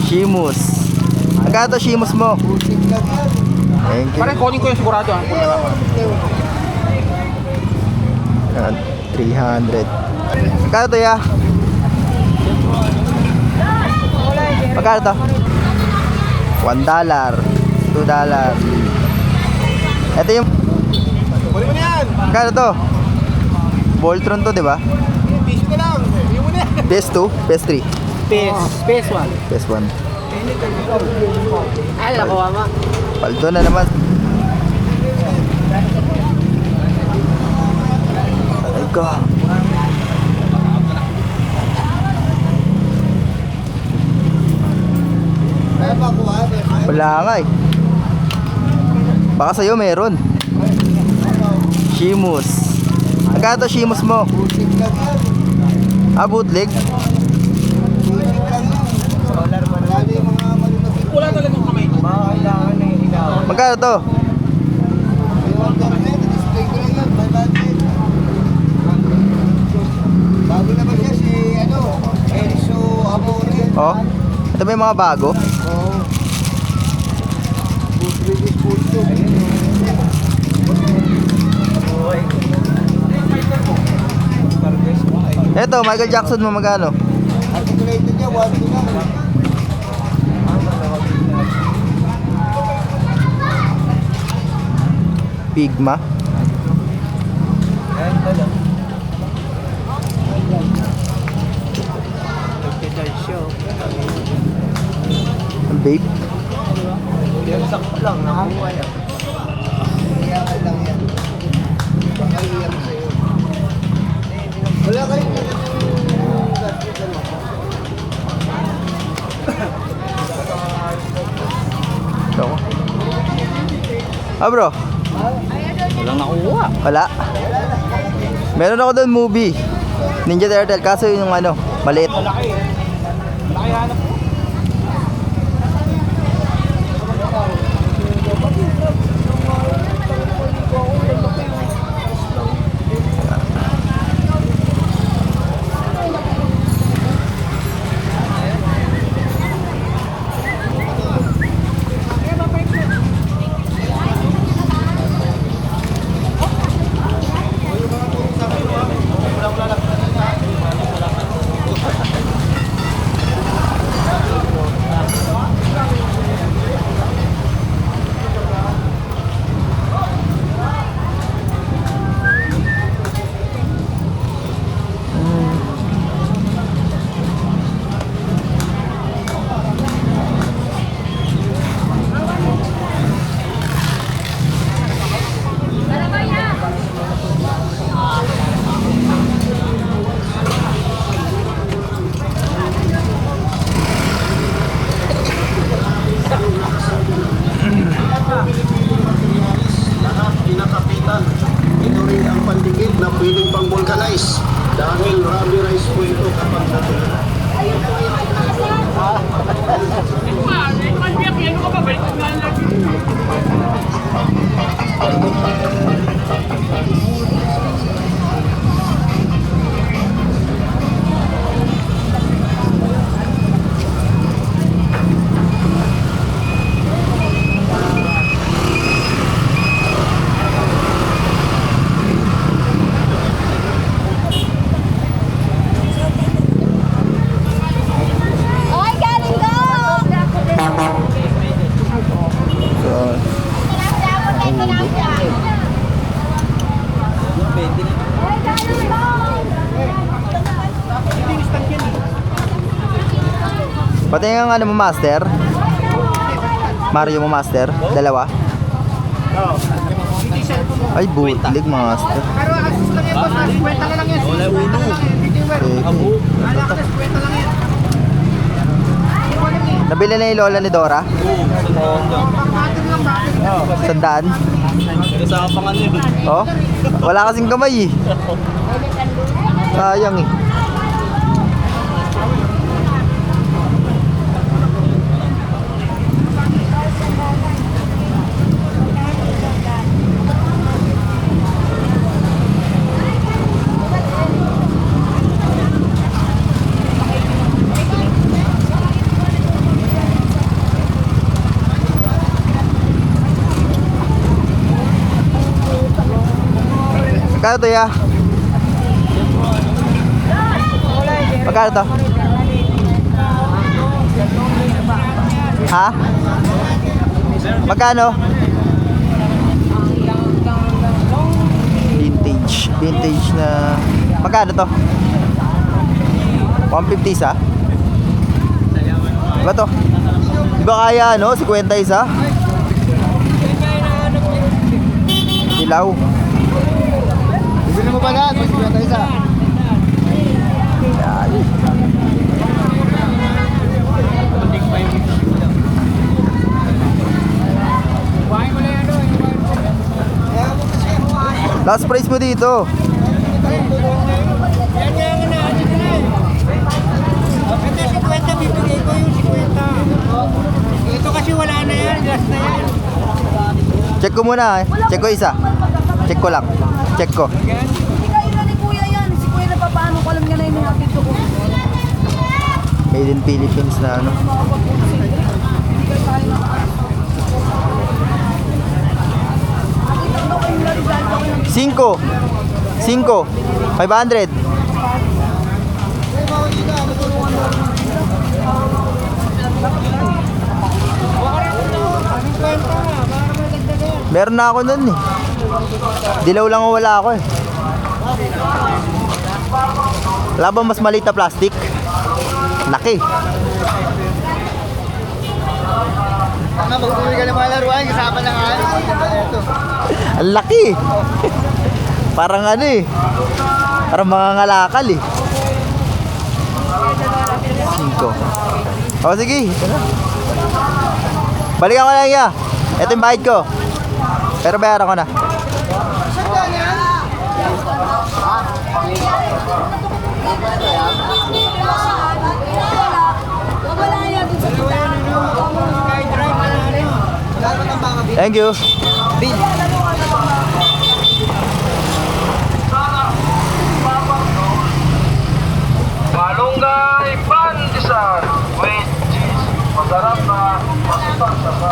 Shimus. Magkano to Shimus mo? Thank you. Parang kunin ko yung sigurado ah. 300. Magkano to ya? Magkano to? $1, $2. Ito yung... Kunin mo na yan. Magkano to? Voltron to, di ba? Piso ka lang. Kunin mo na yan. PS2? PS3? Space 1. PS1. Ay, nakuha mo. Paldo na naman. Aray ko. Wala nga eh. Baka sa'yo meron. Shimus. Magkano to Shimus mo? Bootleg? Wala talagang kamay. Magkano to? Bago naman siya si Enzo Amore. Oh, ito ba yung mga bago? Oo. British Pulso. Ito, Michael Jackson mo magkano? Articulated niya, 1-2 lang. Pigma. Ang vape. Sakto lang, nakakuha yan. Iyakan lang yan. Baka iyak sa'yo. Wala kayong Ito. Bro. Walang nakuha. Wala. Meron ako doon movie. Ninja Turtle. Kaso yung maliit. Malaki hanap. ito rin ang pandikit na pwedeng pang vulcanize dahil rubberized po ito kapag natuloy. Pati yung mo master? Mario mo master? Dalawa? Ay, bootleg master. Pero asus lang yan, boss. 50 na lang yan. Wala uno. Wala ka, 50 lang yan. Nabili na yung lola ni Dora? Sandaan? Sa kapangan niya doon. Oh? Wala kasing kamay eh. Sayang eh. Magkano to ya? Magkano to? Ha? Magkano? Vintage na... Magkano to? 150 isa? Diba to? Diba kaya ano? 50 isa? Dilaw. Bibili mo ba lahat? Mas kwenta isa. Yan. Last price mo dito. Yan nga nga na. Ito 50, bibigay ko yung 50. Ito kasi wala na yan. Gas na yan. Check ko muna eh. Check ko isa. Check ko lang. Check ko. Hindi kayo na ni Kuya yan. Si Kuya na paano ko alam niya na yung mga pito ko. Made in Philippines na ano. Hindi kayo tayo nakaano. Nakita ko kayo na rin dahil ako ng 5. 500. Meron na ako nun eh. Dilaw lang ang wala ako eh. Wala bang mas maliit na plastic? Laki. Mag-uwi ka ng mga laruan. Kasama na nga. Ito. Ang laki. Parang ano eh. Parang mga ngalakal eh. 5. O sige. Ito na. Balikan ko lang iya. Ito yung bayad ko. Pero bayaran ko na. wala yan dun sa Thank you. Malunggay Pandesal with cheese. Masarap na masasapa.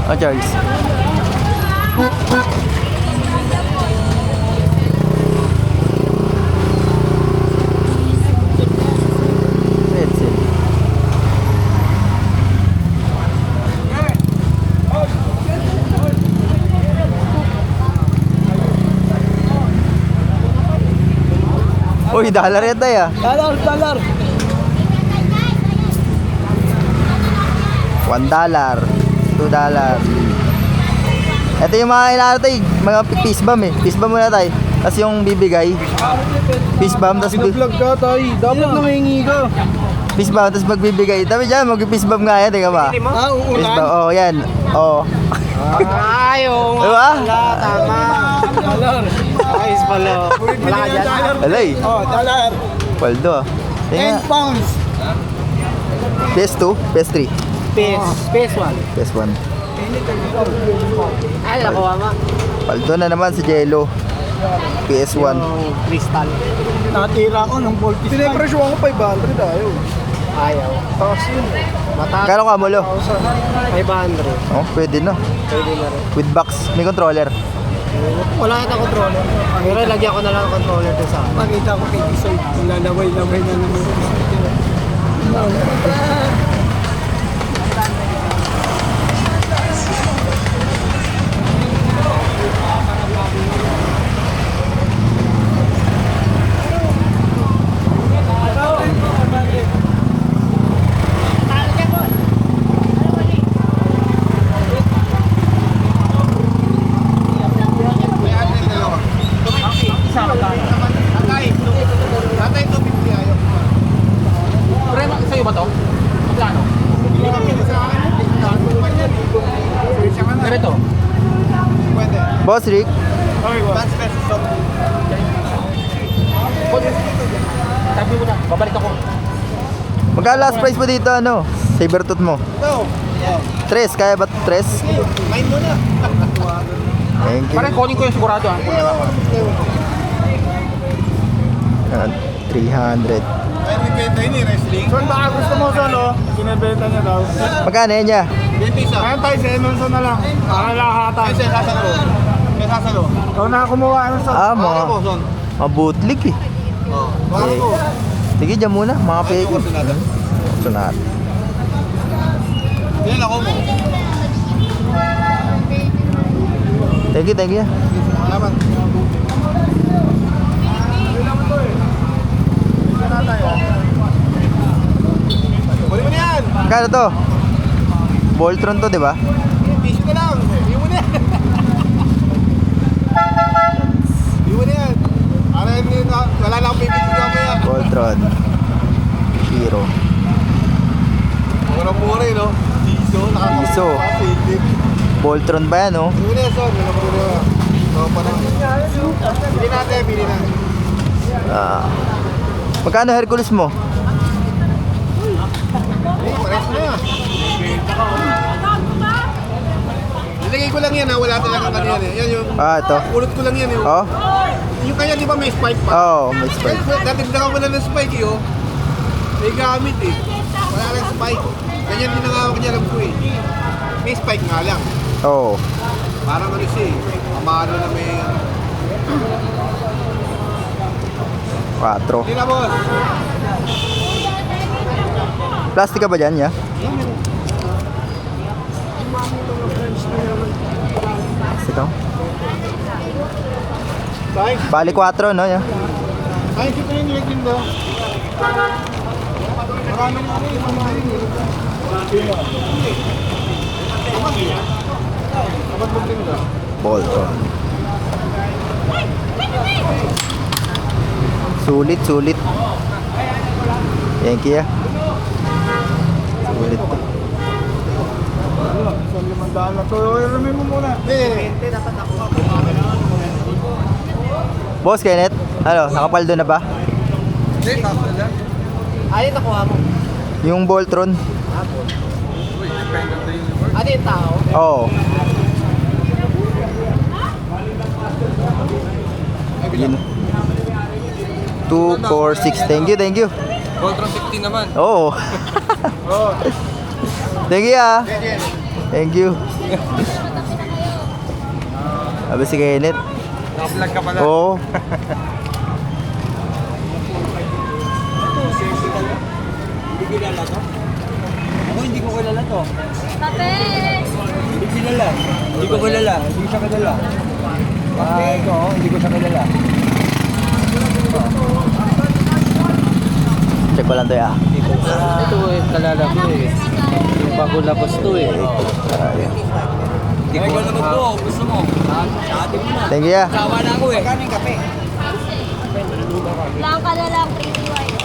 Oh, Charles. That's it. Uy, dollar yata ya. Dollar. $1. $2. Ito yung mga inaano tayo, mga peace bomb eh. Peace bomb muna tayo. Tapos yung bibigay. Peace bomb, tapos Vlog ka tayo. Dapat nangihingi ka. peace bomb, tapos magbibigay. Tapos dyan, mag-peace bomb nga yan, tingnan ba? Peace bomb, oh yan. Oh. Ayaw. Diba? Tama. Dollar. Ayos pala. Wala ka dyan. Alay, Oh, dollar. Paldo ah. 10 pounds. PS2, PS3, Space 1. PS1. Ay, nakuha mo. Paldo na naman si Jello. PS1. Crystal. Natira ko ng voltage. Pinapresyo ako 500 ayaw. Ayaw. Tapos yun. Mataas. Kano ka mulo? 500. Oh, pwede na. Pwede na rin. With box, may controller. Wala ka controller. Pero lagyan ko na lang ang controller doon sa akin. Makita ko kay Tisoy. Lalaway-laway na naman. Sa'yo ba to? Plano? Ganito. Boss Rick, Sabi mo na, babalik ako. magkano last price mo dito, ano? Sabertooth mo? Tres, kaya ba 3? Main mo na. Thank you. Parang kunin ko yung sigurado. Yan, 300. Ay, nagkita yun eh, wrestling. Son, baka gusto mo, Son, oh. Kinabenta niya daw. Magkano yan niya? Ayan tayo, si Emerson na lang. Para lahatan. Ay, siya sasalo. Siya sasalo. Ikaw na kumuha, Emerson. Mga bootleg eh. Baka mo. Sige, dyan muna, mga peki. Sunat. Yan ako mo. Thank you, thank you. Salamat. Kunin mo na yan. Magkano to? Voltron to, di ba? Piso na lang. Hindi mo na yan. Hindi mo na yan. Para hindi na, wala lang pipiti ka kaya. Voltron. Hero. Mura-mura eh, no? Piso. Piso. Voltron ba yan, oh? Hindi mo na yan, Son. Mura-mura. Pili natin, pili na. Magkano Hercules mo? Pares na. Nilagay ko lang yan ha, wala talagang ano yan eh. Yan yung, Ito. ulot ko lang yan eh. Oh? Yung kanya di ba may spike pa? Oh, may spike. Dati lang wala ng spike eh oh. May gamit eh. Wala lang spike. Ganyan din nangawak niya lang ko eh. May spike nga lang. Oh. Parang ano siya eh. Amano na may... 4. Hindi na boss. Plastic ka ba dyan, ya? Plastic ka? Thanks. Bali 4, no? Ya? Thanks ito yung nilagin do. Maraming ano yung mamahalin eh. Dapat magting do. Voltron. Sulit, sulit. Thank you, ya. Sulit. Isang 500 na to. Ilamin mo muna. Hindi, dapat ako. Boss Kenneth, ano, nakapaldo na ba? Hindi, tapos na dyan. Ayun, nakuha mo. Yung Voltron? Ano yung tao? Oo. Yun. 2, 4, 6. Thank you, thank you. Voltron 15 naman. Oo. Oo. Thank you, ah. Thank you. Sabi si Kenneth. Naka-vlog ka pala. Oo. Hindi kilala to? Ako hindi ko kilala to. Tape! Hindi kilala. Hindi ko kilala. Hindi siya kilala. Ito, hindi ko siya kilala. Check ko lang to, ah. Ito eh, kalala ko eh. Yung bago labas to eh. Hindi ko naman to, gusto mo. Sabi mo na. Thank you, ah. Sawa na ako eh. Magkano yung kape? Langka na lang, pretty white.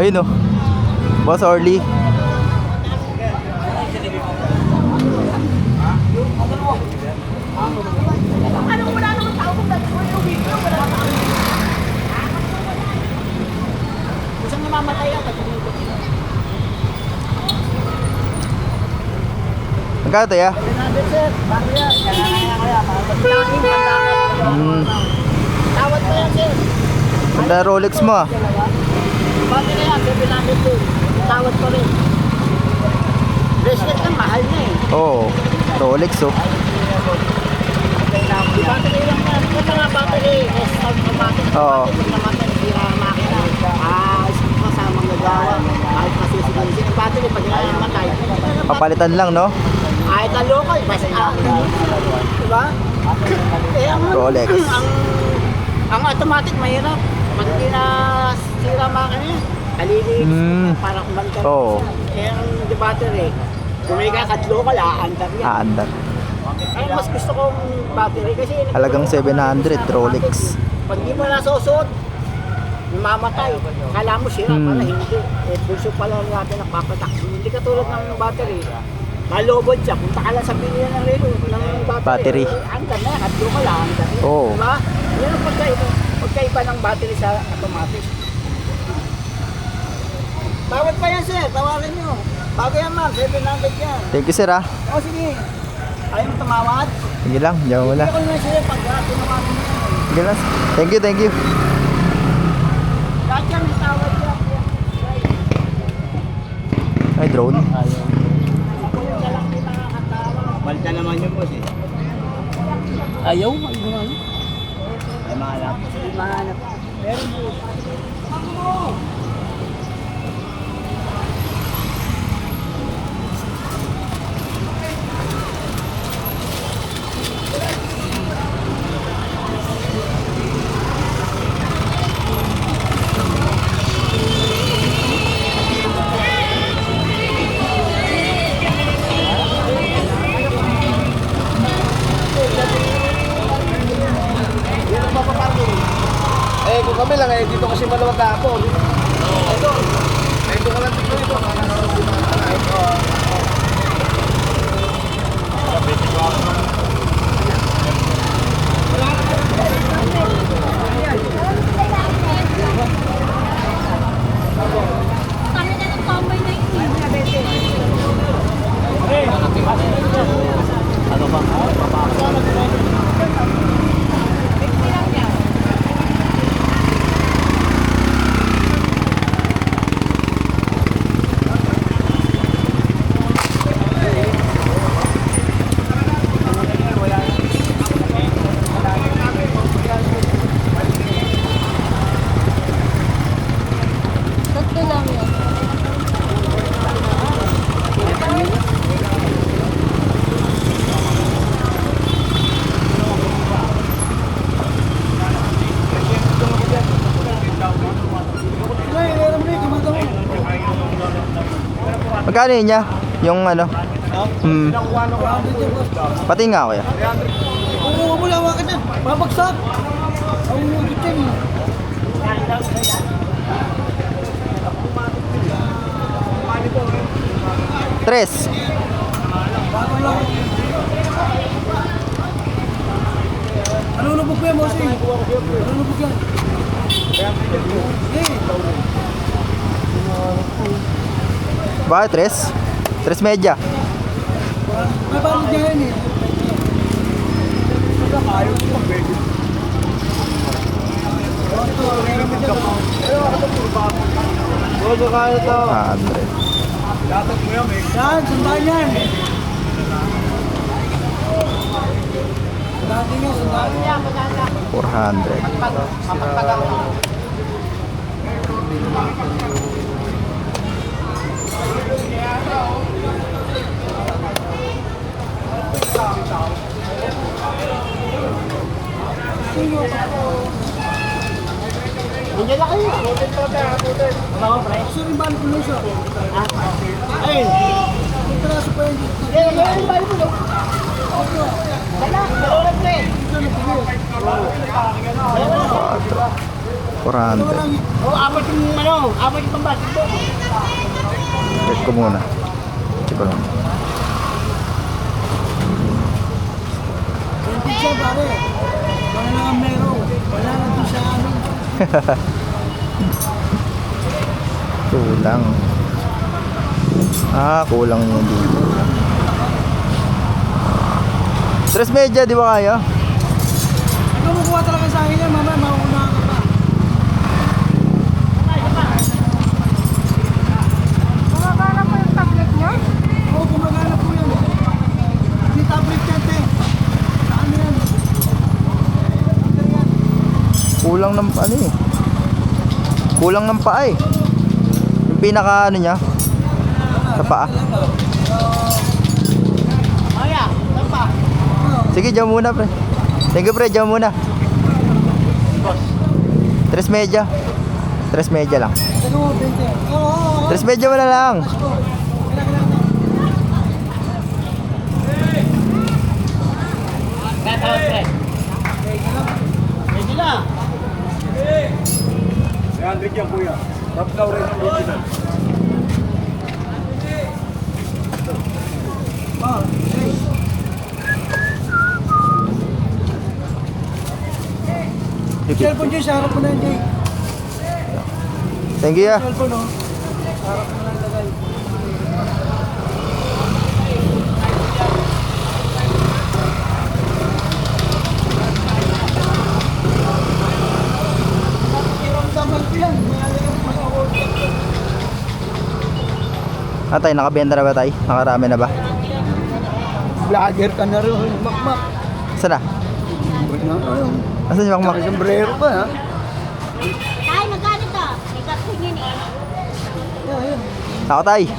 Ayun oh. Boss Orly. Isang namamatay ako. Magkano tayo? Tawad pa yan, sir. Ganda Rolex mo ah. Bakit na yan, 700 tawad pa rin. Bracelet lang, mahal na eh. Oo. Rolex oh. Battery lang yan. Ito nga battery. S-type na battery. Oo. Pag namatay, sira ang makina. Isip ko sa mga gawa. Kahit masisigan. Yung battery, pag namatay. Papalitan lang no? Kahit ang local, basta diba? Eh, ang Rolex. ang automatic mahirap. Pag hindi na sira makina yan, kalilinis para kumalikan. Oo. Eh, ang battery, kumiga ka at local, aandar yan. Aandar. Ay, mas gusto kong battery kasi Halagang 700 Rolex. pag di mo nasusuot, mamatay. Kala mo sira pala, hindi. Eh, pulso pala natin nagpapatakbo. Hindi katulad ng battery. Malobod siya, punta ka lang sa bilihan ng relo ng battery. Battery. Andar na yan, at ka lang, andar yan. Oo. Diba? Yan ang pagkaiba ng battery sa automatic. Bawat pa yan, sir. Tawarin nyo. Bago yan, ma'am. 700 yan. Thank you sir ah. O, sige. Ayaw mo tumawad? Sige lang, diyan mo na. Hindi ko na sila pag tinawagan mo yan. Sige lang. Thank you, thank you. Lahat yan, may tawad yan. Ay, drone. Balta naman yung boss eh. Ayaw, ay gano'n. Ay mahanap. Mahanap. Meron po. Eh kung kami lang eh, dito kasi maluwag ka ako. Ito. Ito ka lang dito. Kami na ng tambay na yun. Ano ba? Tatlo lang yun. Magkano yun niya? Yung ano? Pati nga kuya. Oo, wala ka na. Babagsak. Ang umugit yan. Tres. Nalulubog ko yan, bossing. Nalulubog yan. Bakit tres? Tres media. May balog niya yan eh. Boso ka ito. 100. Yan, sundaan yan. Sundaan din yan, sundaan. 400. Hindi na kayo. Sir, yung balik ko lang siya. Ayun. Yung piraso pa yun. Yung balik ko lang. Dala, dalawa lang pre. 400. Apat yung pambatik po. Check ko muna. Check ko lang. Pizza pare. Wala na ang meron. Wala na ito sa amin. Kulang. Kulang yun dito. Tres media, di ba kaya? Ikaw makuha talaga sa akin yan, mamaya makukuha ka pa. Gumagana po yung tablet niyo? Oo, gumagana po yan. Hindi tablet yan, te. Saan yan? Kulang ng ano eh. Kulang ng paa eh. Yung pinaka ano niya. Sa paa. Maya, tapa. Sige, dyan muna pre. Thank you pre, dyan muna. Tres media. Tres media lang. Ano, 20. Oo. Tres media mo na lang. Pwede na. 300 yan kuya. Top floor rin ang original. Cellphone dyan, sa harap mo na yan, Jay. Thank you ah. Cellphone, oh. Sa harap mo na lang lagay. Iramdaman ko yan. Mayroon yung mag-award. Tay, nakabenta na ba tay? Nakarami na ba? Vlogger ka na rin. Makmak. Saan na? Asan si Makmak? Sombrero pa, ha? Ay, magkano to? May kapsing yun eh. Ako tay.